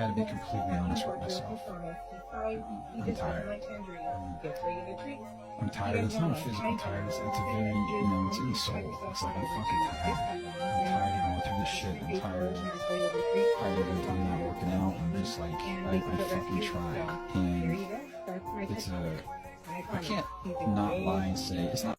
had to be completely honest with myself. I'm tired. I'm tired. It's not a physical tired. It's a very, it's in the soul. It's like I'm fucking tired. I'm tired of going through this shit. I'm tired of every time I'm not working out. I'm just like, I fucking try. And it's I can't not lie and say, it's not